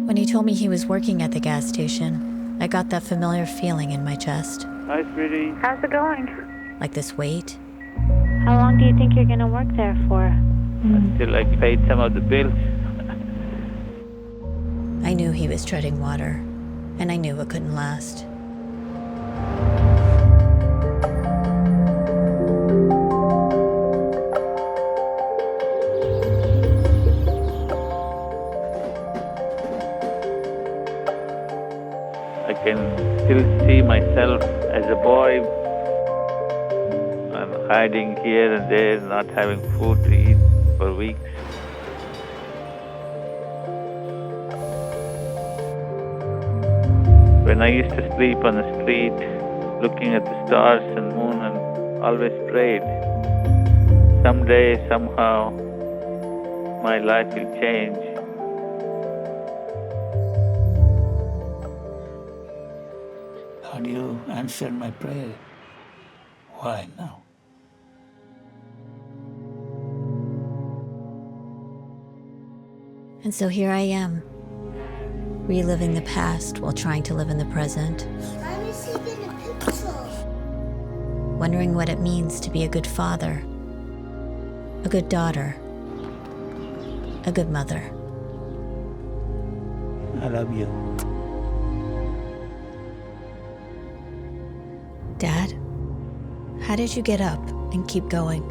When he told me he was working at the gas station, I got that familiar feeling in my chest. Hi, sweetie. How's it going? Like this weight. How long do you think you're gonna work there for? Until I paid some of the bills. I knew he was treading water, and I knew it couldn't last. I can still see myself as a boy. I'm hiding here and there, not having food to eat for weeks. When I used to sleep on the street, looking at the stars and moon, and always prayed, someday, somehow, my life will change. God, you answered my prayer. Why now? And so here I am, reliving the past while trying to live in the present. I'm receiving a pixel. Wondering what it means to be a good father, a good daughter, a good mother. I love you. Dad, how did you get up and keep going?